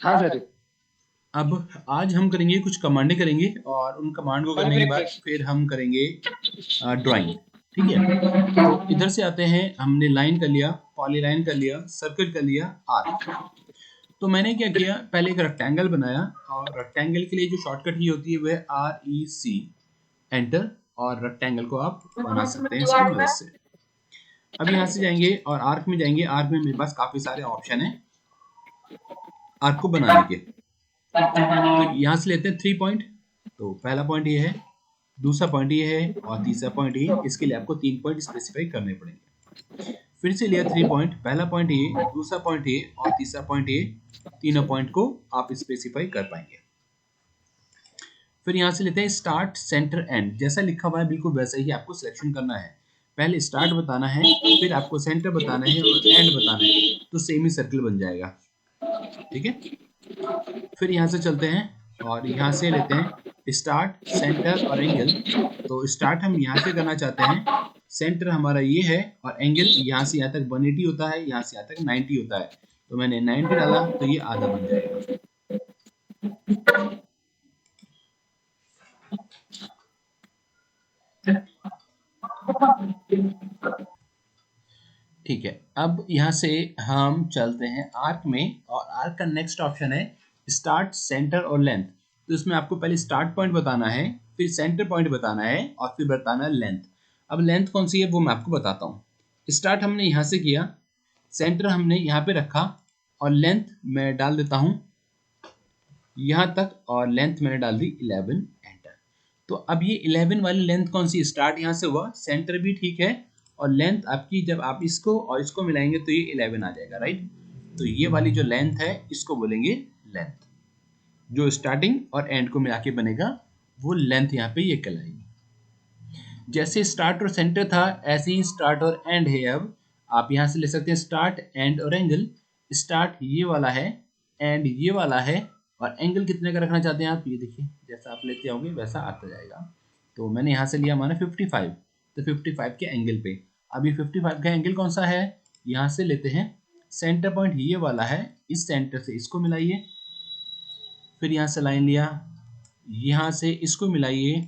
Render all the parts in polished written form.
हाँ सर। अब आज हम करेंगे कुछ कमांडें करेंगे और उन कमांड को करने के बाद फिर हम करेंगे ड्राइंग। ठीक है, तो इधर से आते हैं, हमने लाइन कर लिया, पॉलीलाइन कर लिया, सर्कल कर लिया, आर्क। तो मैंने क्या किया, पहले एक रेक्टेंगल बनाया और रेक्टेंगल के लिए जो शॉर्टकट की होती है वह REC, एंटर, और रेक्टेंगल को आप बना सकते हैं इसकी मदद से। अब यहाँ से जाएंगे और आर्क में जाएंगे। आर्क में मेरे पास काफी सारे ऑप्शन है आर्क को बनाने के। तो यहाँ से लेते हैं 3 पॉइंट। तो पहला पॉइंट ये है, दूसरा पॉइंट ये है और तीसरा पॉइंट ये। इसके लिए आपको 3 पॉइंट स्पेसिफाई करने पड़ेंगे। फिर से लिया 3 पॉइंट, पहला पॉइंट ये, दूसरा पॉइंट ये और तीसरा पॉइंट ये। तीनों पॉइंट को आप स्पेसिफाई कर पाएंगे। फिर यहाँ से लेते हैं स्टार्ट, सेंटर, एंड। जैसा लिखा हुआ है बिल्कुल वैसा ही आपको सिलेक्शन करना है। पहले स्टार्ट बताना है, फिर आपको सेंटर बताना है और एंड बताना है, तो सेम ही सर्कल बन जाएगा। ठीक है, फिर यहाँ से चलते हैं और यहाँ से लेते हैं स्टार्ट, सेंटर और एंगल। तो स्टार्ट हम यहाँ से करना चाहते हैं, सेंटर हमारा ये है और एंगल यहाँ से यहाँ तक 180 होता है, यहाँ से यहाँ तक 90 होता है। तो मैंने 90 डाला तो ये आधा बन जाएगा। ठीक है, अब यहाँ से हम चलते हैं आर्क में और आर्क का नेक्स्ट ऑप्शन है स्टार्ट, सेंटर और लेंथ। तो इसमें आपको पहले स्टार्ट पॉइंट बताना है, फिर सेंटर पॉइंट बताना है और फिर बताना है लेंथ। अब लेंथ कौन सी है वो मैं आपको बताता हूँ। स्टार्ट हमने यहाँ से किया, सेंटर हमने यहाँ पे रखा और लेंथ मैं डाल देता हूँ यहाँ तक, और लेंथ मैंने डाल दी 11, एंटर। तो अब ये 11 वाली लेंथ कौन सी, स्टार्ट यहाँ से हुआ, सेंटर भी ठीक है और लेंथ आपकी जब आप इसको और इसको मिलाएंगे तो ये 11 आ जाएगा, राइट। तो ये वाली जो लेंथ है इसको बोलेंगे लेंथ। जो स्टार्टिंग और एंड को मिला के बनेगा वो लेंथ यहाँ पे ये कहलाएगी। जैसे स्टार्ट और सेंटर था ऐसे ही स्टार्ट और एंड है। अब आप यहाँ से ले सकते हैं स्टार्ट, एंड और एंगल। स्टार्ट ये वाला है, एंड ये वाला है, और एंगल कितने का रखना चाहते हैं आप, ये देखिए जैसा आप लेते आओगे वैसा आता जाएगा। तो मैंने यहाँ से लिया माना 55, तो 55 के एंगल पे। अभी 55 का एंगल कौन सा है, यहाँ से लेते हैं सेंटर पॉइंट ये वाला है, इस सेंटर से इसको मिलाइए, फिर यहाँ से लाइन लिया, यहाँ से इसको मिलाइए।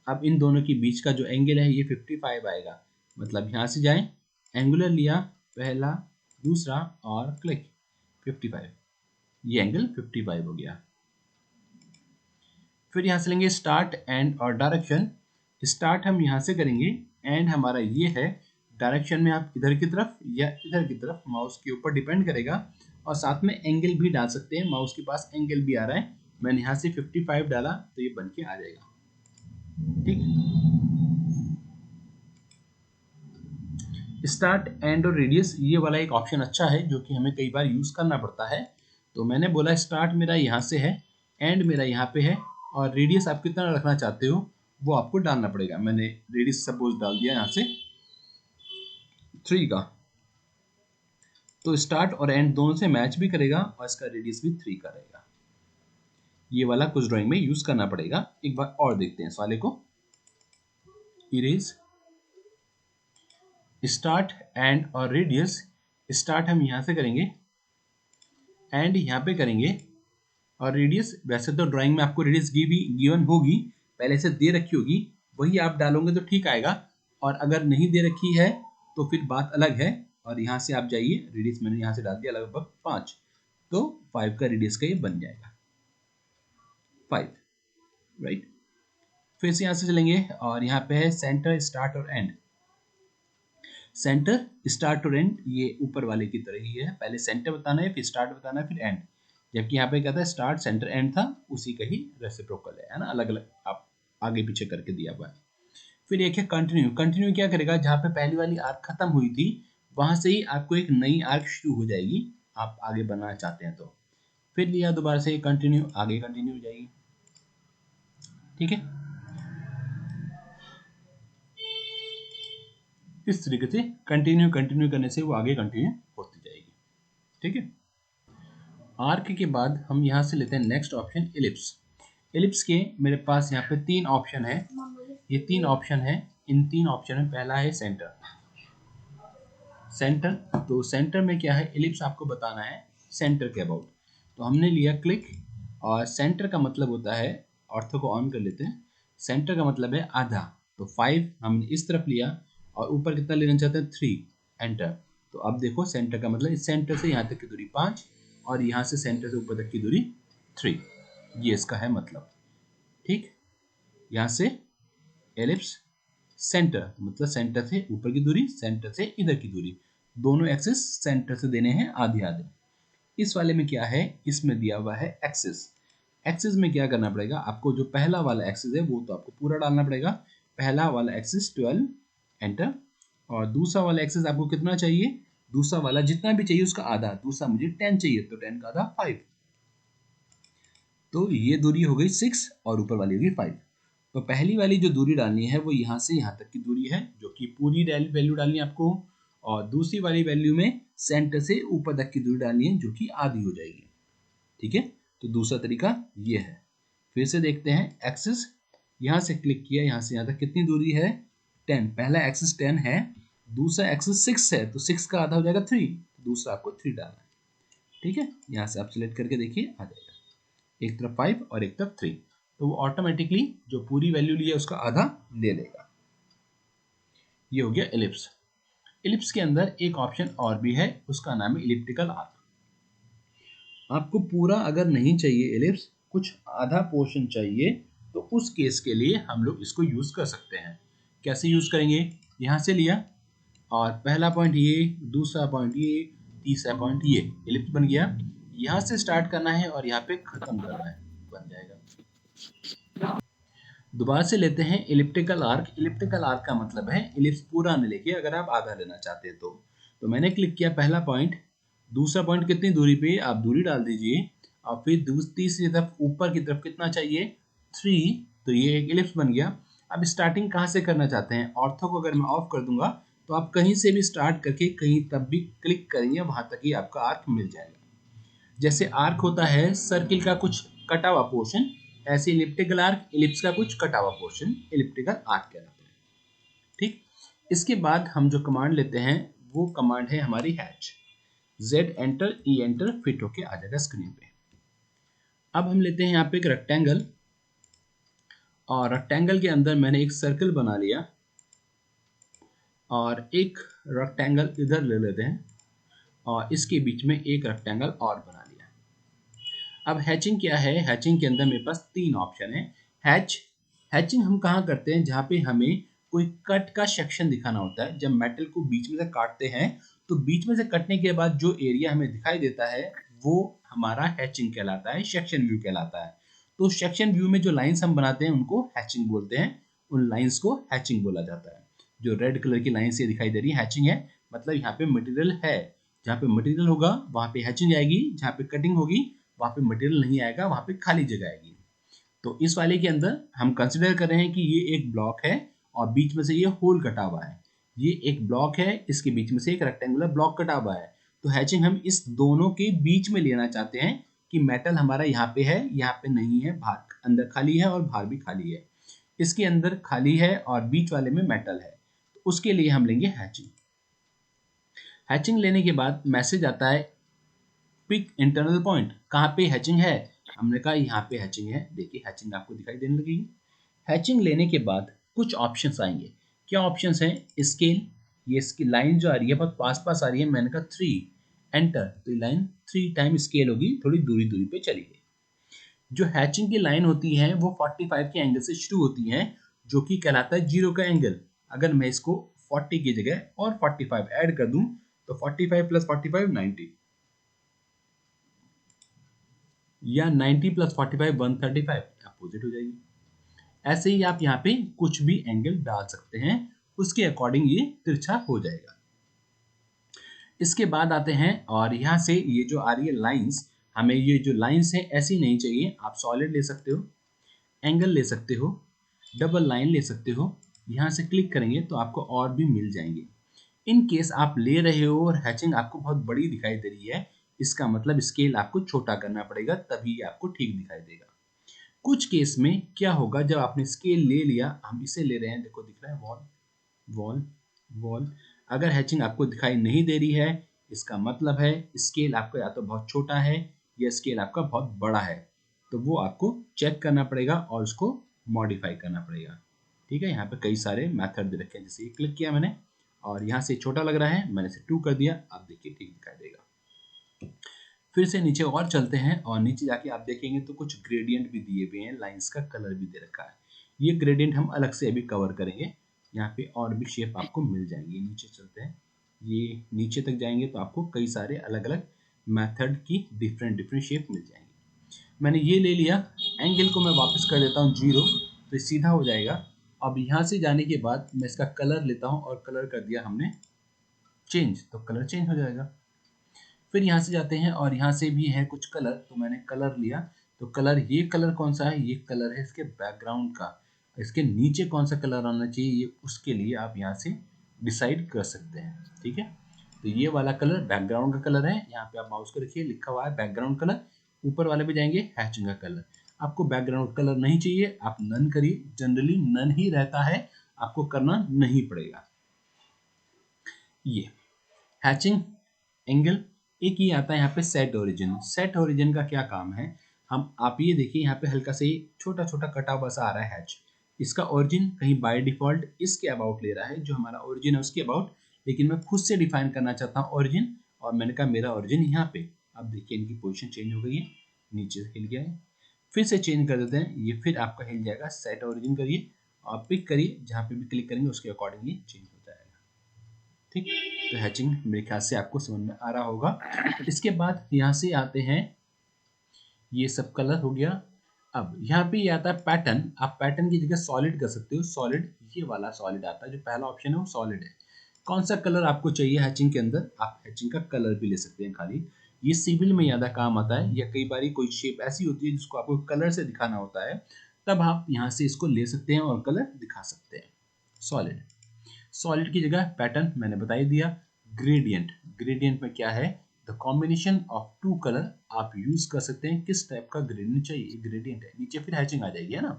अब इन दोनों के बीच का जो एंगल है ये 55 आएगा। मतलब यहाँ से जाएं, एंगुलर लिया, पहला, दूसरा और क्लिक, 55। ये एंगल 55 हो गया। फिर यहाँ से लेंगे स्टार्ट, एंड और डायरेक्शन। स्टार्ट हम यहाँ से करेंगे, एंड हमारा ये है। डायरेक्शन में आप इधर की तरफ या इधर की तरफ, माउस के ऊपर डिपेंड करेगा। और साथ में एंगल भी डाल सकते हैं, माउस के पास एंगल भी आ रहा है। मैंने यहाँ से 55 डाला तो ये बन के आ जाएगा। ठीक, स्टार्ट, एंड और रेडियस ये वाला एक ऑप्शन अच्छा है जो कि हमें कई बार यूज करना पड़ता है। तो मैंने बोला स्टार्ट मेरा यहाँ से है, एंड मेरा यहाँ पे है, और रेडियस आप कितना रखना चाहते हो वो आपको डालना पड़ेगा। मैंने रेडियस सपोज डाल दिया यहाँ से 3 का। तो स्टार्ट और एंड दोनों से मैच भी करेगा और इसका रेडियस भी 3 का रहेगा। ये वाला कुछ ड्राइंग में यूज करना पड़ेगा। एक बार और देखते हैं इस वाले को। इरेज, स्टार्ट, एंड और रेडियस। स्टार्ट हम यहाँ से करेंगे, एंड यहाँ पे करेंगे, और रेडियस वैसे तो ड्राइंग में आपको रेडियस गिवन होगी, पहले से दे रखी होगी, वही आप डालोगे तो ठीक आएगा। और अगर नहीं दे रखी है तो फिर बात अलग है। और यहाँ से आप जाइए, रेडियस मैंने यहाँ से डाल दिया लगभग 5, तो 5 का रेडियस का ये बन जाएगा 5, राइट। फिर से यहाँ से चलेंगे और यहाँ पे है सेंटर, स्टार्ट और एंड। सेंटर, स्टार्ट और एंड ये ऊपर वाले की तरह ही है, पहले सेंटर बताना है, फिर स्टार्ट बताना है, फिर एंड। जबकि यहाँ पे क्या था, स्टार्ट, सेंटर, एंड था, उसी का ही रेसिप्रोकल है ना, अलग अलग आप आगे पीछे करके दिया हुआ है। फिर एक है कंटिन्यू। कंटिन्यू क्या करेगा, जहाँ पे पहली वाली आर्क खत्म हुई थी वहां से ही आपको एक नई आर्क शुरू हो जाएगी, आप आगे बनाना चाहते हैं तो। फिर लिया दोबारा से कंटिन्यू, आगे कंटिन्यू हो जाएगी। ठीक है, इस तरीके से कंटिन्यू कंटिन्यू करने से वो आगे कंटिन्यू होती जाएगी। ठीक है, आर्क के बाद हम यहाँ से लेते हैं नेक्स्ट ऑप्शन इलिप्स। इलिप्स के मेरे पास यहाँ पे 3 ऑप्शन है। ये 3 ऑप्शन है, इन 3 ऑप्शन में पहला है सेंटर। सेंटर, तो सेंटर में क्या है, इलिप्स आपको बताना है सेंटर के अबाउट। तो हमने लिया क्लिक, और सेंटर का मतलब होता है, ऑर्थो को ऑन कर लेते हैं, सेंटर का मतलब है आधा, तो 5 हमने इस तरफ लिया और ऊपर कितना लेना चाहते हैं 3, एंटर। तो अब देखो सेंटर का मतलब इस सेंटर से यहाँ तक की दूरी 5 और यहाँ से सेंटर से ऊपर तक की दूरी 3, ये इसका है मतलब। ठीक, यहाँ से एलिप्स सेंटर मतलब सेंटर से ऊपर की दूरी, सेंटर से इधर की दूरी, दोनों एक्सिस सेंटर से देने हैं आधे आधे। इस वाले में क्या है, इसमें दिया हुआ है एक्सिस। एक्सिस में क्या करना पड़ेगा आपको, जो पहला वाला एक्सिस है वो तो आपको पूरा डालना पड़ेगा, पहला वाला एक्सिस 12, एंटर। और दूसरा वाला एक्सिस आपको कितना चाहिए, दूसरा वाला जितना भी चाहिए उसका आधा, दूसरा मुझे 10 चाहिए तो 10 का आधा 5, तो ये दूरी हो गई 6 और ऊपर वाली होगी 5। तो पहली वाली जो दूरी डालनी है वो यहाँ से यहाँ तक की दूरी है, जो कि पूरी वैल्यू डालनी है आपको, और दूसरी वाली वैल्यू में सेंटर से ऊपर तक की दूरी डालनी है जो कि आधी हो जाएगी। ठीक है, तो दूसरा तरीका ये है। फिर से देखते हैं, एक्सिस यहाँ से क्लिक किया, यहाँ से यहाँ तक कितनी दूरी है 10, पहला एक्सिस 10 है, दूसरा एक्सिस 6 है, तो 6 का आधा हो जाएगा 3, दूसरा आपको 3 डालना है। ठीक है, यहाँ से आप सिलेक्ट करके देखिए आ जाएगा, एक तरफ 5 और एक तरफ 3, तो वो ऑटोमेटिकली जो पूरी वैल्यू ली है उसका आधा ले लेगा। ये हो गया एलिप्स। एलिप्स के अंदर एक ऑप्शन और भी है, उसका नाम है इलिप्टिकल आर्क। आपको पूरा अगर नहीं चाहिए एलिप्स, कुछ आधा पोर्शन चाहिए, तो उस केस के लिए हम लोग इसको यूज कर सकते हैं। कैसे यूज करेंगे, यहाँ से लिया और पहला पॉइंट ये, दूसरा पॉइंट ये, तीसरा पॉइंट ये, एलिप्स बन गया। यहाँ से स्टार्ट करना है और यहाँ पे खत्म करना है, बन जाएगा। दोबारा से लेते हैं इलिप्टिकल आर्क। इलिप्टिकल आर्क का मतलब है इलिप्स पूरा न लेके अगर आप आधा लेना चाहते हैं तो मैंने क्लिक किया पहला पॉइंट, दूसरा पॉइंट कितनी दूरी पे आप दूरी डाल दीजिए, और फिर तीसरी तरफ ऊपर की तरफ कितना चाहिए 3, तो ये एक इलिप्स बन गया। अब स्टार्टिंग कहाँ से करना चाहते हैं, ऑर्थो को अगर मैं ऑफ कर दूंगा तो आप कहीं से भी स्टार्ट करके कहीं तब भी क्लिक करेंगे, वहां तक ही आपका आर्क मिल जाएगा। जैसे आर्क होता है सर्किल का कुछ कटा हुआ पोर्शन, ऐसे इलिप्टिकल आर्क इलिप्स का कुछ कटा हुआ पोर्शन इलिप्टिकल आर्क कहलाता है। ठीक, इसके बाद हम जो कमांड लेते हैं वो कमांड है हमारी हैच, जेड एंटर ई एंटर, फिट होके आ जाएगा स्क्रीन पे। अब हम लेते हैं यहाँ पे एक रेक्टेंगल, और रेक्टेंगल के अंदर मैंने एक सर्कल बना लिया, और एक रेक्टेंगल इधर ले लेते हैं, और इसके बीच में एक रेक्टेंगल और बना लिया। अब हैचिंग क्या है, हैचिंग के अंदर मेरे पास 3 ऑप्शन है। हैचिंग हम कहाँ करते हैं, जहाँ पे हमें कोई कट का सेक्शन दिखाना होता है। जब मेटल को बीच में से काटते हैं तो बीच में से कटने के बाद जो एरिया हमें दिखाई देता है वो हमारा हैचिंग कहलाता है, सेक्शन व्यू कहलाता है। तो सेक्शन व्यू में जो लाइंस हम बनाते हैं उनको हैचिंग बोलते हैं, उन लाइंस को हैचिंग बोला जाता है। जो रेड कलर की लाइंस ये दिखाई दे रही है हैचिंग है, मतलब यहाँ पे मटेरियल है, जहाँ पे मटेरियल होगा वहां पे हैचिंग आएगी, जहाँ पे कटिंग होगी वहां पे मटेरियल नहीं आएगा, वहां पे खाली जगह आएगी। तो इस वाले के अंदर हम कंसिडर कर रहे हैं कि ये एक ब्लॉक है और बीच में से ये होल कटा हुआ है, ये एक ब्लॉक है, इसके बीच में से एक रेक्टेंगुलर ब्लॉक कटा हुआ है। तो हैचिंग हम इस दोनों के बीच में लेना चाहते हैं कि मेटल हमारा यहाँ पे है, यहाँ पे नहीं है, बाहर अंदर खाली है और बाहर भी खाली है, इसके अंदर खाली है और बीच वाले में मेटल है, तो उसके लिए हम लेंगे हैचिंग। हैचिंग लेने के बाद मैसेज आता है पिक इंटरनल पॉइंट, कहाँ पे हैचिंग है, हमने कहा यहाँ पे हैचिंग है। देखिए हैचिंग आपको दिखाई देने लगेगी। हैचिंग लेने के बाद कुछ ऑप्शंस आएंगे। क्या ऑप्शंस हैं, स्केल, ये इसकी लाइन जो आ रही है बहुत पास पास आ रही है, मैंने कहा 3 एंटर, तो ये लाइन 3 टाइम स्केल होगी, थोड़ी दूरी दूरी पे चली गई। जो हैचिंग की लाइन होती है वो 45 के एंगल से शुरू होती है, जो कि कहलाता है जीरो का एंगल। अगर मैं इसको 40 की जगह और 45 ऐड कर दूं तो 45 प्लस 45 90, या 90 प्लस 45 135, अपोजिट हो जाएगी। ऐसे ही आप यहाँ पे कुछ भी एंगल डाल सकते हैं, उसके अकॉर्डिंग ये तिरछा हो जाएगा। इसके बाद आते हैं, और यहाँ से ये जो आ रही है लाइंस, हमें ये जो लाइंस है ऐसी नहीं चाहिए, आप सॉलिड ले सकते हो, एंगल ले सकते हो, डबल लाइन ले सकते हो। यहाँ से क्लिक करेंगे तो आपको और भी मिल जाएंगे। इन केस आप ले रहे हो और हैचिंग आपको बहुत बड़ी दिखाई दे रही है, इसका मतलब स्केल आपको छोटा करना पड़ेगा, तभी आपको ठीक दिखाई देगा। कुछ केस में क्या होगा, जब आपने स्केल ले लिया, हम इसे ले रहे हैं, देखो दिख रहा है वॉल वॉल वॉल, अगर हैचिंग आपको दिखाई नहीं दे रही है इसका मतलब है स्केल आपका या तो बहुत छोटा है या स्केल आपका बहुत बड़ा है, तो वो आपको चेक करना पड़ेगा और उसको मॉडिफाई करना पड़ेगा। ठीक है, यहाँ पे कई सारे मेथड दे रखे हैं, जैसे ये क्लिक किया मैंने और यहाँ से छोटा लग रहा है, मैंने इसे 2 कर दिया, आप देखिए ठीक दिखाई देगा। फिर से नीचे और चलते हैं और नीचे जाके आप देखेंगे तो कुछ ग्रेडियंट भी दिए हुए हैं, लाइंस का कलर भी दे रखा है। ये ग्रेडियंट हम अलग से अभी कवर करेंगे। यहाँ पे और भी शेप आपको मिल जाएंगे। नीचे चलते हैं, ये नीचे तक जाएंगे तो आपको कई सारे अलग अलग मेथड की डिफरेंट डिफरेंट शेप मिल जाएंगे। मैंने ये ले लिया, एंगल को मैं वापस कर देता हूँ 0, तो सीधा हो जाएगा। अब यहाँ से जाने के बाद मैं इसका कलर लेता हूँ और कलर कर दिया हमने चेंज, तो कलर चेंज हो जाएगा। फिर यहाँ से जाते हैं और यहाँ से भी है कुछ कलर, तो मैंने कलर लिया, तो कलर, ये कलर कौन सा है, ये कलर है इसके बैकग्राउंड का। इसके नीचे कौन सा कलर आना चाहिए, ये उसके लिए आप यहाँ से डिसाइड कर सकते हैं। ठीक है, तो ये वाला कलर बैकग्राउंड का कलर है, यहाँ पे आप माउस को रखिए, लिखा हुआ है बैकग्राउंड कलर। ऊपर वाले पे जाएंगे हैचिंग का कलर। आपको बैकग्राउंड कलर नहीं चाहिए, आप नन करिए, जनरली नन ही रहता है, आपको करना नहीं पड़ेगा। ये हैचिंग एंगल, एक ही आता है यहाँ पे सेट ओरिजिन। सेट ओरिजिन का क्या काम है, हम आप ये देखिए यहाँ पे हल्का से छोटा छोटा कटा हुआ सा आ रहा है हैच, इसका ओरिजिन कहीं बाय डिफॉल्ट इसके अबाउट ले रहा है, जो हमारा ओरिजिन है उसके अबाउट, लेकिन मैं खुद से डिफाइन करना चाहता हूँ ओरिजिन, और मैंने कहा मेरा ओरिजिन यहाँ पे। अब देखिए इनकी पोजिशन चेंज हो गई है, नीचे से हिल गया है, फिर से चेंज कर देते हैं, ये फिर आपका हिल जाएगा। सेट ओरिजिन करिए और पिक करिए, जहाँ पे भी क्लिक करेंगे उसके अकॉर्डिंगली चेंज हो जाएगा। ठीक, तो हैचिंग मेरे ख्याल से आपको समझ में आ रहा होगा। इसके बाद यहाँ से आते हैं, ये सब कलर हो गया। अब यहाँ पे ये आता है पैटर्न, आप पैटर्न की जगह सॉलिड कर सकते हो। सॉलिड, ये वाला सॉलिड आता है, जो पहला ऑप्शन है वो सॉलिड है। कौन सा कलर आपको चाहिए हैचिंग के अंदर, आप हैचिंग का कलर भी ले सकते हैं खाली। ये सिविल में ज़्यादा काम आता है, या कई बार कोई शेप ऐसी होती है जिसको आपको कलर से दिखाना होता है, तब आप यहाँ से इसको ले सकते हैं और कलर दिखा सकते हैं। सॉलिड, सॉलिड की जगह पैटर्न मैंने बता ही दिया। ग्रेडियंट, ग्रेडियंट में क्या है, the combination of two colour, आप यूज कर सकते हैं किस टाइप का ग्रेडियंट चाहिए, ग्रेडियंट है। नीचे फिर हैचिंग आ जाएगी, है ना,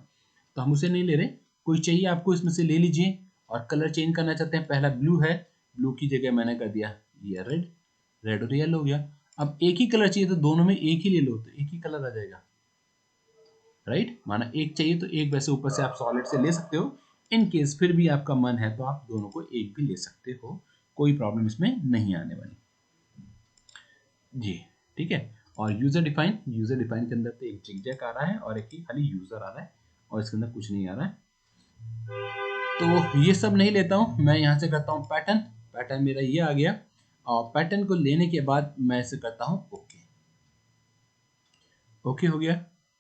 तो हम उसे नहीं ले रहे, कोई चाहिए आपको इसमें से ले लीजिए। और कलर चेंज करना चाहते हैं, पहला ब्लू है, ब्लू की जगह मैंने कर दिया ये रेड, रेड और येलो हो गया। अब एक ही कलर चाहिए तो दोनों में एक ही ले लो, तो एक ही कलर आ जाएगा, राइट। माना एक चाहिए तो एक, वैसे ऊपर से आप सॉलिड से ले सकते हो। इन केस फिर भी आपका मन है तो आप दोनों को एक भी ले सकते हो, कोई प्रॉब्लम इसमें नहीं आने वाली जी। ठीक है, और यूजर डिफाइन, यूजर डिफाइन के अंदर तो एक जिगजैग आ रहा है और एक ही खाली यूजर आ रहा है, और इसके अंदर कुछ नहीं आ रहा है, तो ये सब नहीं लेता हूँ मैं। यहाँ से करता हूँ पैटर्न, पैटर्न मेरा ये आ गया, और पैटर्न को लेने के बाद मैं इसे करता हूँ ओके। ओके हो गया,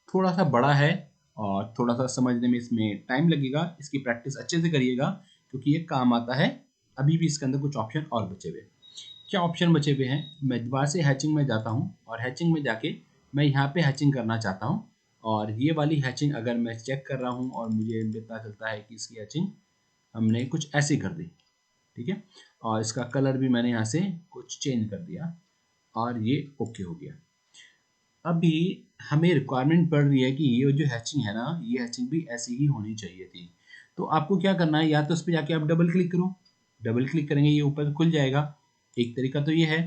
थोड़ा सा बड़ा है और थोड़ा सा समझने में इसमें टाइम लगेगा, इसकी प्रैक्टिस अच्छे से करिएगा क्योंकि ये काम आता है। अभी भी इसके अंदर कुछ ऑप्शन और बचे हुए। क्या ऑप्शन बचे हुए हैं, मैं दोबारा से हैचिंग में जाता हूँ और हैचिंग में जाके मैं यहाँ पे हैचिंग करना चाहता हूँ, और ये वाली हैचिंग अगर मैं चेक कर रहा हूँ और मुझे पता चलता है कि इसकी हैचिंग हमने कुछ ऐसी कर दी, ठीक है, और इसका कलर भी मैंने यहाँ से कुछ चेंज कर दिया और ये ओके हो गया। अभी हमें रिक्वायरमेंट पड़ रही है कि ये जो हैचिंग है ना, ये हैचिंग भी ऐसी ही होनी चाहिए थी। तो आपको क्या करना है, या तो उस पर जाके आप डबल क्लिक करो, डबल क्लिक करेंगे ये ऊपर खुल जाएगा, एक तरीका तो ये है।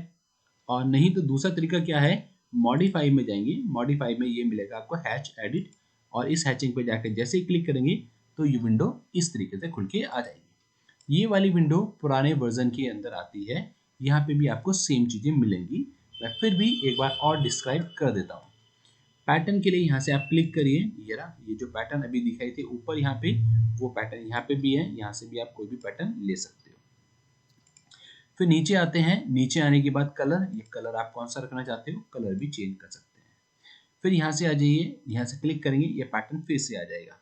और नहीं तो दूसरा तरीका क्या है, मॉडिफाई में जाएंगे, मॉडिफाई में ये मिलेगा आपको हैच एडिट, और इस हैचिंग पे जाकर जैसे ही क्लिक करेंगे तो ये विंडो इस तरीके से खुल के आ जाएगी। ये वाली विंडो पुराने वर्जन के अंदर आती है, यहाँ पे भी आपको सेम चीज़ें मिलेंगी। मैं फिर भी एक बार और डिस्क्राइब कर देता हूँ। पैटर्न के लिए यहाँ से आप क्लिक करिए, ये रहा, ये जो पैटर्न अभी दिखाई थे ऊपर यहाँ पे, वो पैटर्न यहाँ पे भी है, यहाँ से भी आप कोई भी पैटर्न ले सकते हो। फिर नीचे आते हैं, नीचे आने के बाद कलर, ये कलर आप कौन सा रखना चाहते हो, कलर भी चेंज कर सकते हैं। फिर यहाँ से आ जाइए, यहाँ से क्लिक करेंगे, ये पैटर्न फिर से आ जाएगा।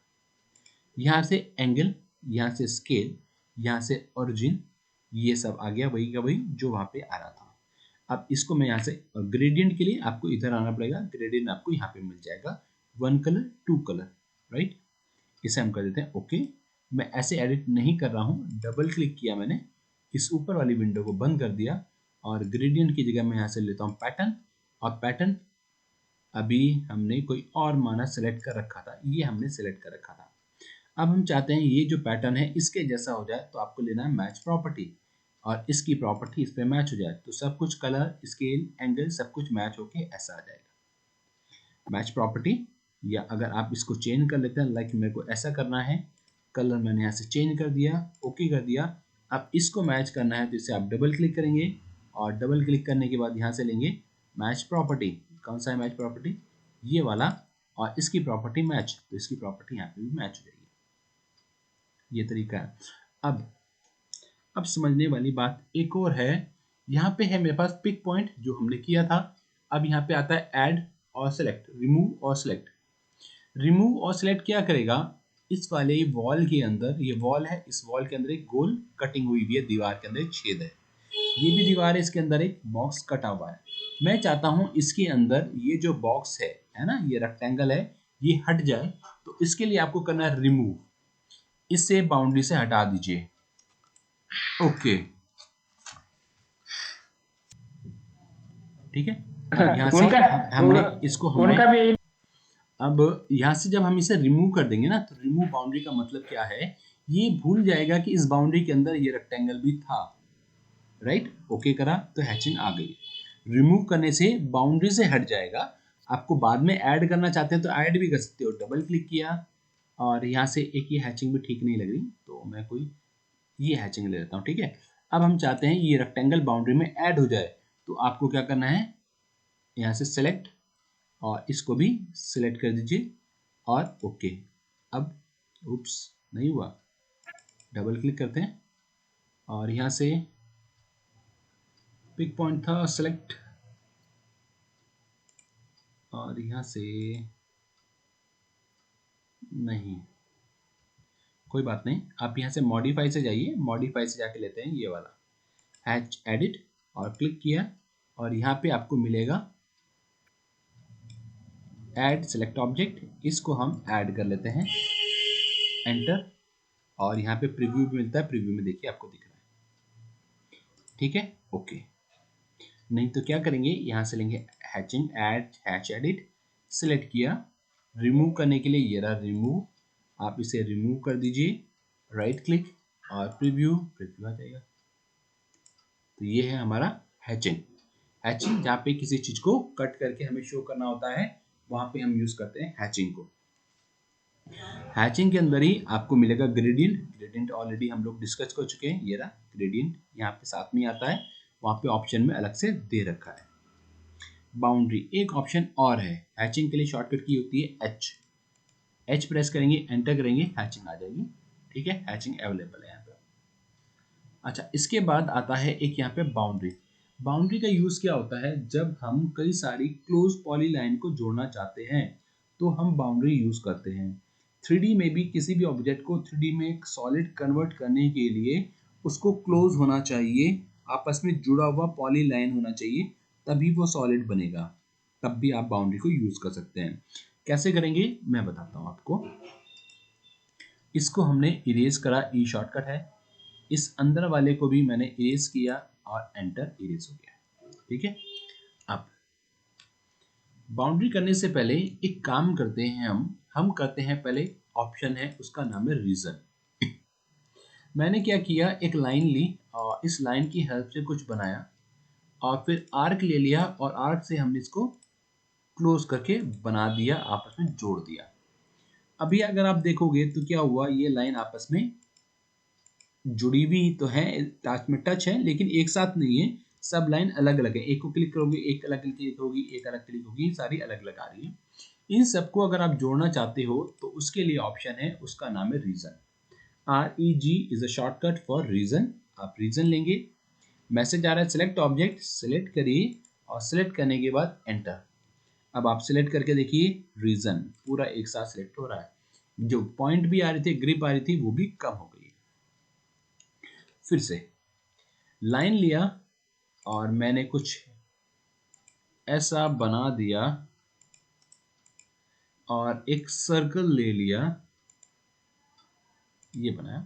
यहाँ से एंगल, यहाँ से स्केल, यहाँ से ओरिजिन, ये सब आ गया वही का वही जो वहाँ पे आ रहा था। अब इसको मैं यहाँ से, ग्रेडियंट के लिए आपको इधर आना पड़ेगा, ग्रेडियंट आपको यहाँ पे मिल जाएगा, 1 कलर 2 कलर, राइट। इसे हम कर देते हैं ओके। मैं ऐसे एडिट नहीं कर रहा हूँ, डबल क्लिक किया मैंने, इस ऊपर वाली विंडो को बंद कर दिया, और ग्रेडियंट की जगह मैं यहाँ से लेता हूँ पैटर्न, और पैटर्न अभी हमने कोई और माना सेलेक्ट कर रखा था, ये हमने सेलेक्ट कर रखा था। अब हम चाहते हैं ये जो पैटर्न है इसके जैसा हो जाए, तो आपको लेना है मैच प्रॉपर्टी, और इसकी प्रॉपर्टी इस पे मैच हो जाए, तो सब कुछ कलर स्केल एंगल सब कुछ मैच होके ऐसा आ जाएगा। मैच प्रॉपर्टी, या अगर आप इसको चेंज कर लेते हैं, लाइक मेरे को ऐसा करना है, कलर मैंने यहाँ से चेंज कर दिया, ओके कर दिया। अब इसको मैच करना है तो इसे आप डबल क्लिक करेंगे और डबल क्लिक करने के बाद यहाँ से लेंगे मैच प्रॉपर्टी। कौन सा है मैच प्रॉपर्टी? ये वाला, और इसकी प्रॉपर्टी मैच, तो इसकी प्रॉपर्टी यहाँ पे भी मैच हो जाएगी। ये तरीका है। अब समझने वाली बात एक और है, यहाँ पे है मेरे पास पिक पॉइंट जो हमने किया था। अब यहाँ पे आता है ऐड और सेलेक्ट, रिमूव और सेलेक्ट। रिमूव और सेलेक्ट क्या करेगा, इस वाले वॉल के अंदर, ये वॉल है, इस वॉल के अंदर एक गोल कटिंग हुई हुई है, दीवार के अंदर एक छेद है, ये भी दीवार है, इसके अंदर एक बॉक्स कटा हुआ है। मैं चाहता हूं इसके अंदर ये जो बॉक्स है ना, ये रेक्टेंगल है, ये हट जाए। तो इसके लिए आपको करना है रिमूव, इसे बाउंड्री से हटा दीजिए। ओके, ठीक है। अब यहाँ से हमने इसको उनका भी अब यहाँ से जब हम इसे रिमूव कर देंगे ना, तो रिमूव बाउंड्री का मतलब क्या है, ये भूल जाएगा कि इस बाउंड्री के अंदर ये रेक्टेंगल भी था। राइट, ओके करा तो हैचिंग आ गई। रिमूव करने से बाउंड्री से हट जाएगा। आपको बाद में ऐड करना चाहते हैं तो ऐड भी कर सकते हो, डबल क्लिक किया और यहाँ से एक ये हैचिंग भी ठीक नहीं लग रही, तो मैं कोई ये हैचिंग ले लेता हूँ, ठीक है। अब हम चाहते हैं ये रेक्टेंगल बाउंड्री में ऐड हो जाए, तो आपको क्या करना है, यहाँ से सेलेक्ट और इसको भी सिलेक्ट कर दीजिए और ओके। अब उप्स, नहीं हुआ, डबल क्लिक करते हैं और यहाँ से पिक पॉइंट था, सेलेक्ट, और यहाँ से नहीं, कोई बात नहीं, आप यहाँ से मॉडिफाई से जाइए, मॉडिफाई से जाके लेते हैं ये वाला हैच एडिट, और क्लिक किया और यहाँ पे आपको मिलेगा ऐड सेलेक्ट ऑब्जेक्ट, इसको हम ऐड कर लेते हैं, एंटर, और यहाँ पे प्रीव्यू भी मिलता है, प्रीव्यू में देखिए आपको दिख रहा है, ठीक है, ओके। नहीं तो क्या करेंगे, यहाँ से लेंगे hatching add hatch edit, select किया, रिमूव करने के लिए ये रहा रिमूव, आप इसे रिमूव कर दीजिए, राइट क्लिक और प्रीव्यू, प्रीव्यू आ जाएगा। तो ये है हमारा हैचिंग। हैचिंग जहाँ पे किसी चीज को कट करके हमें शो करना होता है, वहां पे हम यूज करते हैं हैचिंग को। हैचिंग के अंदर ही आपको मिलेगा ग्रेडियंट, ग्रेडियंट ऑलरेडी हम लोग डिस्कस कर चुके हैं, ये रहा ग्रेडियंट, यहाँ पे साथ में आता है, वहां पे ऑप्शन में अलग से दे रखा है। बाउंड्री एक ऑप्शन और है, हैचिंग के लिए शॉर्टकट की होती है एच, एच प्रेस करेंगे, एंटर करेंगे, हैचिंग आ जाएगी, ठीक है, हैचिंग अवेलेबल है यहाँ पे। अच्छा, इसके बाद आता है एक यहाँ पे बाउंड्री। बाउंड्री का यूज क्या होता है, जब हम कई सारी क्लोज पॉलीलाइन को जोड़ना चाहते हैं तो हम बाउंड्री यूज करते हैं। 3D में भी किसी भी ऑब्जेक्ट को 3D में एक सॉलिड कन्वर्ट करने के लिए उसको क्लोज होना चाहिए, आपस में जुड़ा हुआ पॉलीलाइन होना चाहिए, तभी वो सॉलिड बनेगा, तब भी आप बाउंड्री को यूज कर सकते हैं। कैसे करेंगे मैं बताता हूँ आपको। इसको हमने इरेज करा, ई शॉर्टकट है, इस अंदर वाले को भी मैंने इरेज किया और एंटर, इरेज हो गया, ठीक है। अब बाउंड्री करने से पहले एक काम करते हैं, हम करते हैं पहले, ऑप्शन है उसका नाम है रीजन। मैंने क्या किया, एक लाइन ली और इस लाइन की हेल्प से कुछ बनाया और फिर आर्क ले लिया और आर्क से हमने इसको क्लोज करके बना दिया, आपस में जोड़ दिया। अभी अगर आप देखोगे तो क्या हुआ, ये लाइन आपस में जुड़ी हुई तो है, टच में टच है, लेकिन एक साथ नहीं है, सब लाइन अलग अलग है। एक को क्लिक करोगे एक अलग क्लिक होगी, एक अलग क्लिक होगी, सारी अलग अलग आ रही है। इन सबको अगर आप जोड़ना चाहते हो तो उसके लिए ऑप्शन है, उसका नाम है region. REG is a shortcut for region. आप रीजन लेंगे, मैसेज आ रहा है सिलेक्ट ऑब्जेक्ट, सिलेक्ट करिए और सिलेक्ट करने के बाद एंटर। अब आप सिलेक्ट करके देखिए, रीजन पूरा एक साथ सिलेक्ट हो रहा है, जो पॉइंट भी आ रही थी, ग्रिप आ रही थी, वो भी कम हो गई। फिर से लाइन लिया और मैंने कुछ ऐसा बना दिया और एक सर्कल ले लिया, ये बनाया।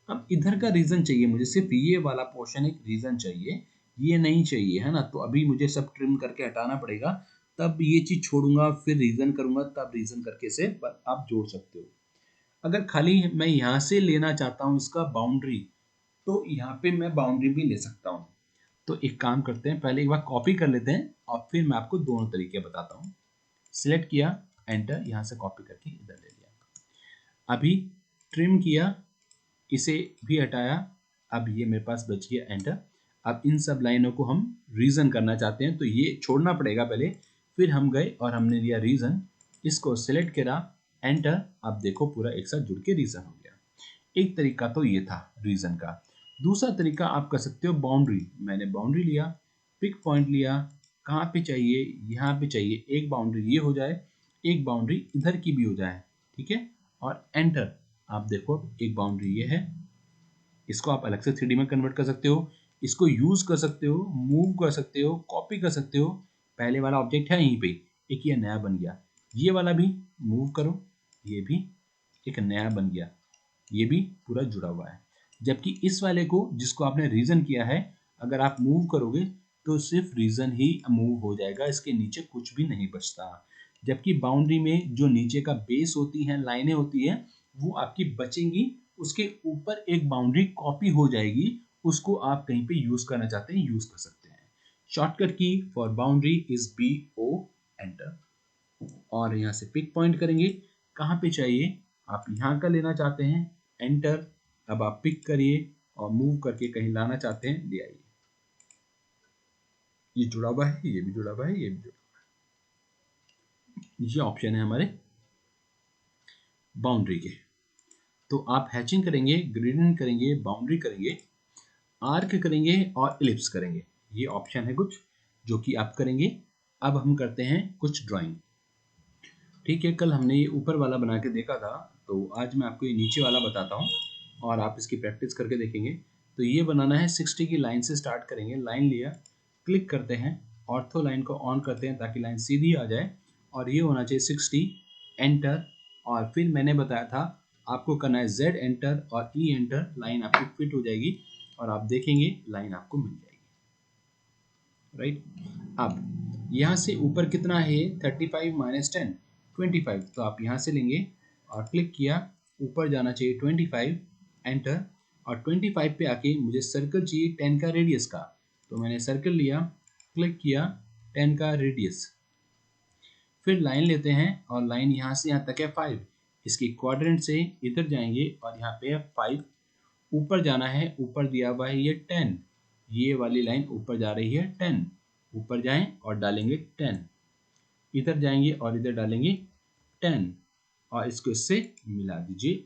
अब इधर का रीजन चाहिए मुझे, सिर्फ ये वाला पोर्शन एक रीजन चाहिए, ये नहीं चाहिए, है ना। तो अभी मुझे सब ट्रिम करके हटाना पड़ेगा, तब ये चीज छोड़ूंगा, फिर रीजन करूंगा, तब रीजन करके से आप जोड़ सकते हो। अगर खाली मैं यहाँ से लेना चाहता हूँ इसका बाउंड्री, तो यहाँ पे मैं बाउंड्री भी ले सकता हूँ। तो एक काम करते हैं, पहले एक बार कॉपी कर लेते हैं और फिर मैं आपको दोनों तरीके बताता हूँ। सिलेक्ट किया, एंटर, यहाँ से कॉपी करके इधर ले लिया। अभी ट्रिम किया, इसे भी हटाया, अब ये मेरे पास बच गया, एंटर। अब इन सब लाइनों को हम रीजन करना चाहते हैं तो ये छोड़ना पड़ेगा पहले, फिर हम गए और हमने लिया रीजन, इसको सिलेक्ट करा, एंटर। अब देखो पूरा एक साथ जुड़ के रीजन हो गया। एक तरीका तो ये था रीजन का। दूसरा तरीका आप कर सकते हो बाउंड्री। मैंने बाउंड्री लिया, पिक पॉइंट लिया, कहाँ पे चाहिए, यहाँ पे चाहिए, एक बाउंड्री ये हो जाए, एक बाउंड्री इधर की भी हो जाए, ठीक है, और एंटर। आप देखो एक बाउंड्री ये है, इसको आप अलग से 3D में कन्वर्ट कर सकते हो, इसको यूज कर सकते हो, मूव कर सकते हो, कॉपी कर सकते हो। पहले वाला ऑब्जेक्ट है यहीं पे, एक ये नया बन गया, ये वाला भी मूव करो, ये भी एक नया बन गया, ये भी पूरा जुड़ा हुआ है। जबकि इस वाले को जिसको आपने रीजन किया है, अगर आप मूव करोगे तो सिर्फ रीजन ही मूव हो जाएगा, इसके नीचे कुछ भी नहीं बचता। जबकि बाउंड्री में जो नीचे का बेस होती है, लाइनें होती है, वो आपकी बचेंगी, उसके ऊपर एक बाउंड्री कॉपी हो जाएगी, उसको आप कहीं पे यूज करना चाहते हैं यूज कर सकते हैं। शॉर्टकट की for boundary is BO, enter. और यहाँ से पिक पॉइंट करेंगे, कहाँ पे चाहिए, आप यहाँ का लेना चाहते हैं, एंटर। अब आप पिक करिए और मूव करके कहीं लाना चाहते हैं, ले आइए। ये जुड़ा हुआ है, ये भी जुड़ा हुआ है, ये भी जुड़ा हुआ है। ये ऑप्शन है हमारे बाउंड्री के। तो आप हैचिंग करेंगे, ग्रेडियंट करेंगे, बाउंड्री करेंगे, आर्क करेंगे और इलिप्स करेंगे। ये ऑप्शन है कुछ जो कि आप करेंगे। अब हम करते हैं कुछ ड्राइंग। ठीक है, कल हमने ये ऊपर वाला बना के देखा था, तो आज मैं आपको ये नीचे वाला बताता हूँ और आप इसकी प्रैक्टिस करके देखेंगे। तो ये बनाना है 60 की लाइन से स्टार्ट करेंगे। लाइन लिया, क्लिक करते हैं, ऑर्थो लाइन को ऑन करते हैं ताकि लाइन सीधी आ जाए, और ये होना चाहिए 60, एंटर। और फिर मैंने बताया था आपको करना है Z एंटर और E एंटर, लाइन आपकी फिट हो जाएगी और आप देखेंगे लाइन आपको मिल जाएगी, राइट। अब यहाँ से ऊपर कितना है, 35 माइनस 10, 25। तो आप यहाँ से लेंगे और क्लिक किया, ऊपर जाना चाहिए 25, एंटर। और 25 पे आके मुझे सर्कल चाहिए 10 का रेडियस का, तो मैंने सर्कल लिया, क्लिक किया, 10 का रेडियस। फिर लाइन लेते हैं और लाइन यहाँ से यहाँ तक है 5, इसकी क्वाड्रेंट से इधर जाएंगे और यहाँ पे है 5। ऊपर जाना है, ऊपर दिया हुआ है ये 10, ये वाली लाइन ऊपर जा रही है 10, ऊपर जाएं और डालेंगे 10, इधर जाएंगे और इधर डालेंगे 10 और इसको इससे मिला दीजिए।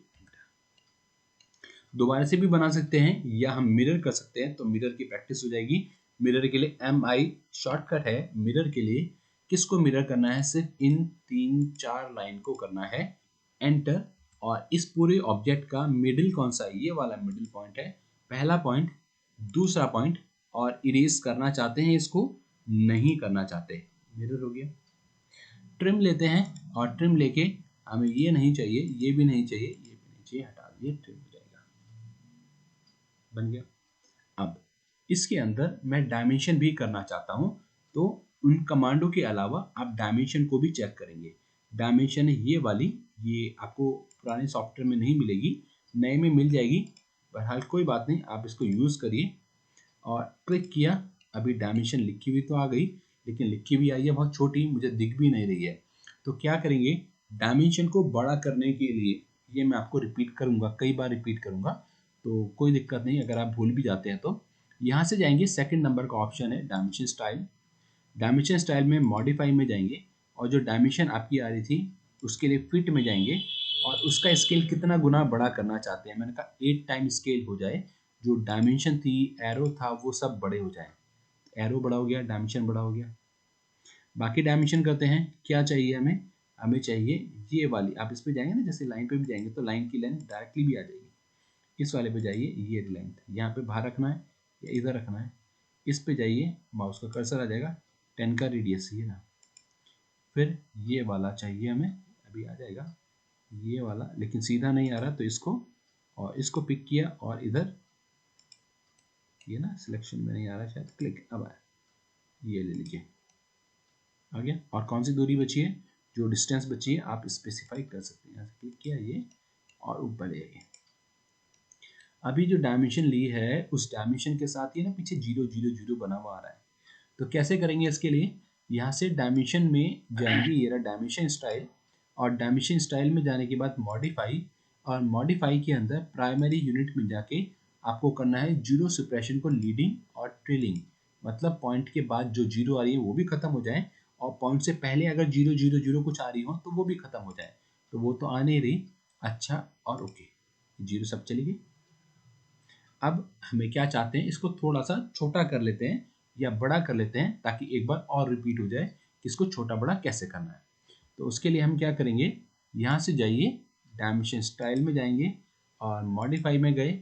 दोबारा से भी बना सकते हैं या हम मिरर कर सकते हैं, तो मिरर की प्रैक्टिस हो जाएगी। मिरर के लिए MI शॉर्टकट है। मिरर के लिए किसको मिरर करना है, सिर्फ इन 3-4 लाइन को करना है, एंटर। और इस पूरे ऑब्जेक्ट का मिडिल कौन सा है, ये वाला मिडिल पॉइंट है, पहला पॉइंट, दूसरा पॉइंट। और इरेज करना चाहते हैं, इसको नहीं करना चाहते, मिरर हो गया। ट्रिम लेते हैं और ट्रिम लेके हमें ये नहीं चाहिए, ये भी नहीं चाहिए, ये भी नहीं चाहिए, हटा दिए, ट्रिम हो जाएगा, बन गया। अब इसके अंदर मैं डायमेंशन भी करना चाहता हूँ, तो उन कमांडों के अलावा आप डायमेंशन को भी चेक करेंगे। डायमेंशन है ये वाली, ये आपको पुराने सॉफ्टवेयर में नहीं मिलेगी, नए में मिल जाएगी। बहरहाल कोई बात नहीं, आप इसको यूज़ करिए। और क्लिक किया, अभी डायमेंशन लिखी हुई तो आ गई, लेकिन लिखी भी आई है बहुत छोटी, मुझे दिख भी नहीं रही है। तो क्या करेंगे, डायमेंशन को बड़ा करने के लिए, ये मैं आपको रिपीट करूँगा, कई बार रिपीट करूँगा, तो कोई दिक्कत नहीं अगर आप भूल भी जाते हैं तो। यहाँ से जाएंगे, सेकंड नंबर का ऑप्शन है डायमेंशन स्टाइल। डायमेंशन स्टाइल में मॉडिफाई में जाएंगे और जो डायमेंशन आपकी आ रही थी उसके लिए फिट में जाएंगे और उसका स्केल कितना गुना बड़ा करना चाहते हैं। मैंने कहा 8 टाइम स्केल हो जाए, जो डायमेंशन थी, एरो था, वो सब बड़े हो जाए। एरो बड़ा हो गया, डायमेंशन बड़ा हो गया। बाकी डायमेंशन करते हैं, क्या चाहिए हमें, हमें चाहिए ये वाली। आप इस पे जाएंगे ना, जैसे लाइन पे भी जाएंगे तो लाइन की लेंथ डायरेक्टली भी आ जाएगी। इस वाले पे जाइए, ये लेंथ यहाँ पे बाहर रखना है या इधर रखना है, इस पे जाइए, माउस का कर्सर आ जाएगा, 10 का रेडियस ये ना। फिर ये वाला चाहिए हमें, अभी आ जाएगा ये वाला, लेकिन सीधा नहीं आ रहा, तो इसको और इसको पिक किया और इधर ये ना सिलेक्शन में नहीं आ रहा शायद, क्लिक, अब आया, ये ले लीजिए, आ गया। और कौन सी दूरी बची है, जो डिस्टेंस बची है आप स्पेसिफाई कर सकते हैं। यहाँ से क्लिक किया ये और ऊपर ले आइए। अभी जो डायमेंशन ली है उस डायमेंशन के साथ ये ना पीछे 0 0 0 बना हुआ आ रहा है, तो कैसे करेंगे इसके लिए, यहाँ से डायमेंशन में जाएंगे, ये रहा डायमेंशन स्टाइल, और डायमेंशन स्टाइल में जाने के बाद मॉडिफाई, और मॉडिफाई के अंदर प्राइमरी यूनिट में जाके आपको करना है जीरो सप्रेशन को लीडिंग और ट्रेलिंग, मतलब पॉइंट के बाद जो जीरो आ रही है वो भी खत्म हो जाए, और पॉइंट से पहले अगर जीरो जीरो जीरो कुछ आ रही हो तो वो भी खत्म हो जाए। तो वो तो आ नहीं रही, अच्छा और ओके, जीरो सब चली गई। अब हमें क्या चाहते हैं, इसको थोड़ा सा छोटा कर लेते हैं या बड़ा कर लेते हैं ताकि एक बार और रिपीट हो जाए कि इसको छोटा बड़ा कैसे करना है। तो उसके लिए हम क्या करेंगे, यहाँ से जाइए, डायमेंशन स्टाइल में जाएंगे और मॉडिफाई में गए,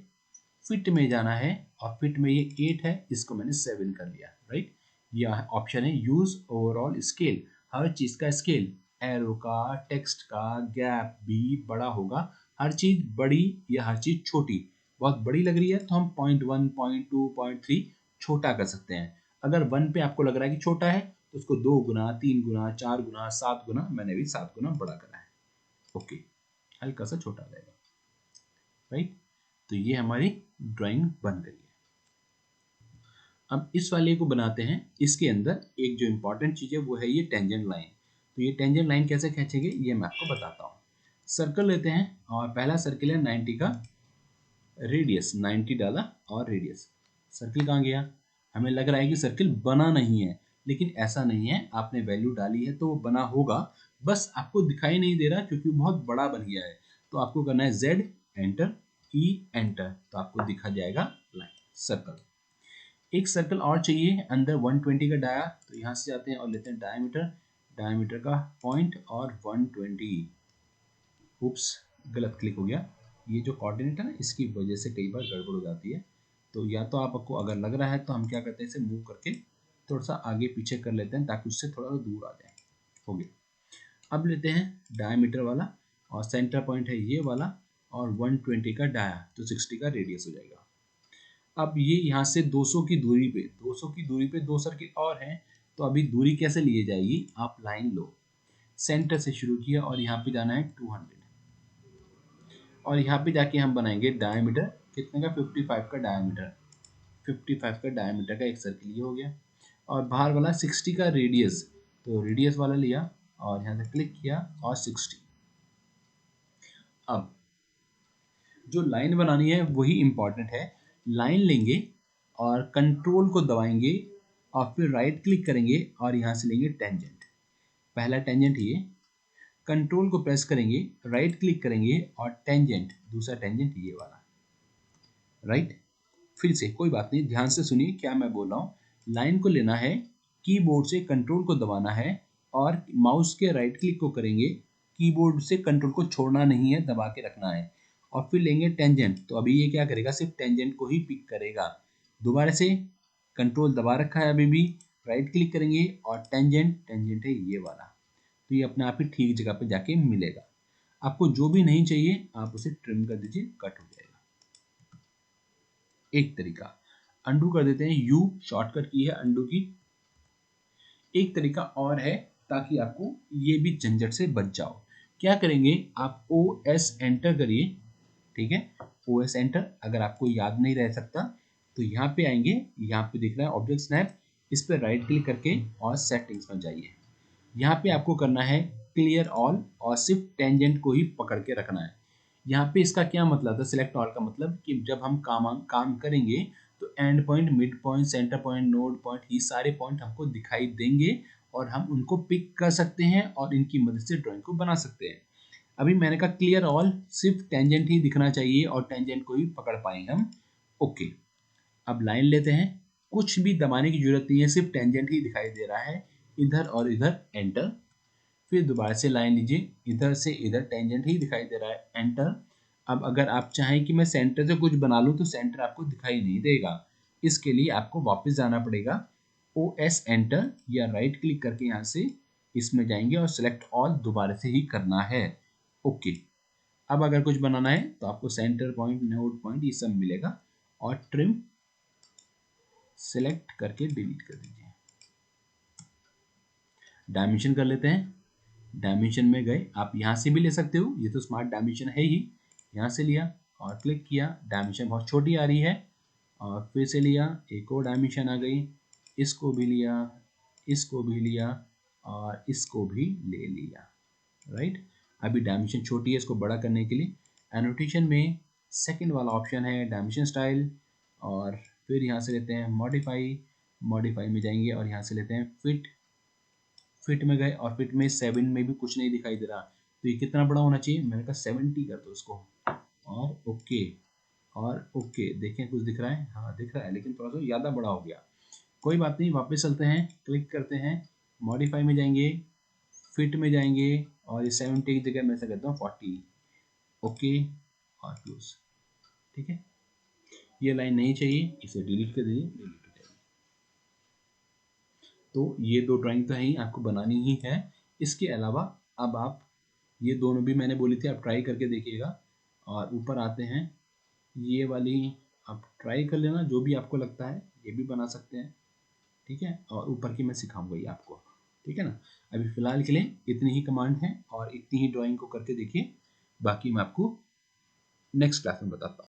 फिट में जाना है, और फिट में ये 8 है, इसको मैंने 7 कर लिया, राइट। ये ऑप्शन है यूज ओवरऑल स्केल, हर चीज का स्केल, एरो का, टेक्स्ट का, गैप भी बड़ा होगा, हर चीज बड़ी या हर चीज छोटी। बहुत बड़ी लग रही है तो हम 0.1 0.2 0.3 छोटा कर सकते हैं। अगर 1 पे आपको लग रहा है कि छोटा है तो उसको 2 गुना, 3 गुना, 4 गुना, 7 गुना, मैंने भी 7 गुना बड़ा करा है, ओके, हल्का सा छोटा आ जाएगा, राइट। तो ये हमारी ड्राइंग बन गई है। अब इस वाले को बनाते हैं, इसके अंदर एक जो इम्पोर्टेंट चीज़ है वो है ये टेंजेंट लाइन। तो ये टेंजेंट लाइन कैसे खींचेंगे ये मैं आपको बताता हूँ। सर्कल लेते हैं और पहला सर्कल है 90 का रेडियस, 90 डाला और रेडियस, सर्कल कहाँ गया, हमें लग रहा है कि सर्कल बना नहीं है, लेकिन ऐसा नहीं है, आपने वैल्यू डाली है तो वो बना होगा, बस आपको दिखाई नहीं दे रहा क्योंकि बहुत बड़ा बन गया है। तो आपको करना है Z एंटर, E एंटर, तो आपको दिखा जाएगा लाइन सर्कल। एक सर्कल और चाहिए अंदर 120 का डाया, तो यहाँ से जाते हैं और लेते हैं डायमीटर, डायमीटर का पॉइंट और 120, उप्स गलत क्लिक हो गया, ये जो कोऑर्डिनेट है ना इसकी वजह से कई बार गड़बड़ हो जाती है। तो या तो आपको अगर लग रहा है तो हम क्या करते हैं, इसे मूव करके थोड़ा सा आगे पीछे कर लेते हैं ताकि उससे थोड़ा सा दूर आ जाए, हो गया। अब लेते हैं डायमीटर वाला और सेंटर पॉइंट है ये वाला, और 120 का डाया, तो 60 का रेडियस हो जाएगा। अब ये यहाँ से 200 की दूरी पे, 200 की दूरी पे दो सर्किल और हैं, तो अभी दूरी कैसे लिए जाएगी, आप लाइन लो, सेंटर से शुरू किया और यहाँ पे जाना है 200, और यहाँ पे जाके हम बनाएंगे डायमीटर कितने का, 55 का डायमीटर, 55 का डायमीटर का एक सर्किल ये हो गया, और बाहर वाला 60 का रेडियस, तो रेडियस वाला लिया और यहाँ से क्लिक किया और 60। अब जो लाइन बनानी है वही इंपॉर्टेंट है, लाइन लेंगे और कंट्रोल को दबाएंगे और फिर राइट क्लिक करेंगे और यहाँ से लेंगे टेंजेंट, पहला टेंजेंट ये, कंट्रोल को प्रेस करेंगे, राइट क्लिक करेंगे और टेंजेंट, दूसरा टेंजेंट ये वाला, राइट। फिर से कोई बात नहीं, ध्यान से सुनिए क्या मैं बोल रहा हूँ। लाइन को लेना है, कीबोर्ड से कंट्रोल को दबाना है और माउस के राइट क्लिक को करेंगे, कीबोर्ड से कंट्रोल को छोड़ना नहीं है, दबा के रखना है, और फिर लेंगे टेंजेंट, तो अभी ये क्या करेगा, सिर्फ टेंजेंट को ही पिक करेगा। दोबारा से कंट्रोल दबा रखा है अभी भी, राइट क्लिक करेंगे और टेंजेंट, टेंजेंट है ये वाला, तो ये अपने आप ही ठीक जगह पे जाके मिलेगा। आपको जो भी नहीं चाहिए आप उसे ट्रिम कर दीजिए, कट हो जाएगा। एक तरीका, अंडू कर देते हैं, यू शॉर्टकट की है अंडू की। एक तरीका और है ताकि आपको ये भी झंझट से बच जाओ, क्या करेंगे आप ओ एस एंटर करिए, ठीक है, ओ एस एंटर, अगर आपको याद नहीं रह सकता तो यहाँ पे आएंगे, यहाँ पे दिख रहा है ऑब्जेक्ट स्नैप, इस पर राइट क्लिक करके और सेटिंग्स में जाइए, यहाँ पे आपको करना है क्लियर ऑल और सिर्फ टेंजेंट को ही पकड़ के रखना है। यहाँ पे इसका क्या मतलब था, सिलेक्ट ऑल का मतलब कि जब हम काम करेंगे तो and point, mid point, centre point, node point, ये सारे पॉइंट हमको दिखाई देंगे और हम उनको पिक कर सकते हैं और इनकी मदद से ड्राइंग को बना सकते हैं। अभी मैंने कहा क्लियर ऑल, सिर्फ टेंजेंट ही दिखना चाहिए और टेंजेंट को ही पकड़ पाएंगे हम, ओके। अब लाइन लेते हैं, कुछ भी दबाने की जरूरत नहीं है, सिर्फ टेंजेंट ही दिखाई दे रहा है, इधर और इधर एंटर, फिर दोबारा से लाइन लीजिए, इधर से इधर टेंजेंट ही दिखाई दे रहा है, एंटर। अब अगर आप चाहें कि मैं सेंटर से कुछ बना लूं तो सेंटर आपको दिखाई नहीं देगा, इसके लिए आपको वापस जाना पड़ेगा, ओ एस एंटर या राइट क्लिक करके यहाँ से इसमें जाएंगे और सिलेक्ट ऑल दोबारा से ही करना है, ओके। अब अगर कुछ बनाना है तो आपको सेंटर पॉइंट, नोड पॉइंट ये सब मिलेगा, और ट्रिम सिलेक्ट करके डिलीट कर दीजिए। डायमेंशन कर लेते हैं, डायमेंशन में गए, आप यहाँ से भी ले सकते हो, ये तो स्मार्ट डायमेंशन है ही, यहाँ से लिया और क्लिक किया, डायमेंशन बहुत छोटी आ रही है, और फिर से लिया, एक और डायमेंशन आ गई, इसको भी लिया, इसको भी लिया और इसको भी ले लिया, राइट। अभी डायमेंशन छोटी है, इसको बड़ा करने के लिए एनोटेशन में सेकंड वाला ऑप्शन है डायमेंशन स्टाइल, और फिर यहाँ से लेते हैं मॉडिफाई, मॉडिफाई में जाएंगे और यहाँ से लेते हैं फिट, फिट में गए और फिट में 7 में भी कुछ नहीं दिखाई दे रहा, तो ये कितना बड़ा होना चाहिए, मैंने कहा 70 कर दो इसको, और ओके, और ओके देखें कुछ दिख रहा है, हाँ दिख रहा है, लेकिन थोड़ा सा ज़्यादा बड़ा हो गया, कोई बात नहीं, वापस चलते हैं, क्लिक करते हैं, मॉडिफाई में जाएंगे, फिट में जाएंगे और ये 70 की जगह मैं ऐसा कहता हूँ 40, ओके और क्लोज, ठीक है। ये लाइन नहीं चाहिए, इसे डिलीट कर दीजिए, डिलीट हो जाएगी। तो ये दो ड्राइंग तो है ही, आपको बनानी ही है। इसके अलावा अब आप ये दोनों भी मैंने बोली थी, आप ट्राई करके देखिएगा। और ऊपर आते हैं, ये वाली आप ट्राई कर लेना, जो भी आपको लगता है ये भी बना सकते हैं, ठीक है। और ऊपर की मैं सिखाऊंगा ये आपको, ठीक है ना। अभी फ़िलहाल के लिए इतनी ही कमांड है और इतनी ही ड्राइंग को करके देखिए, बाकी मैं आपको नेक्स्ट क्लास में बताता हूँ।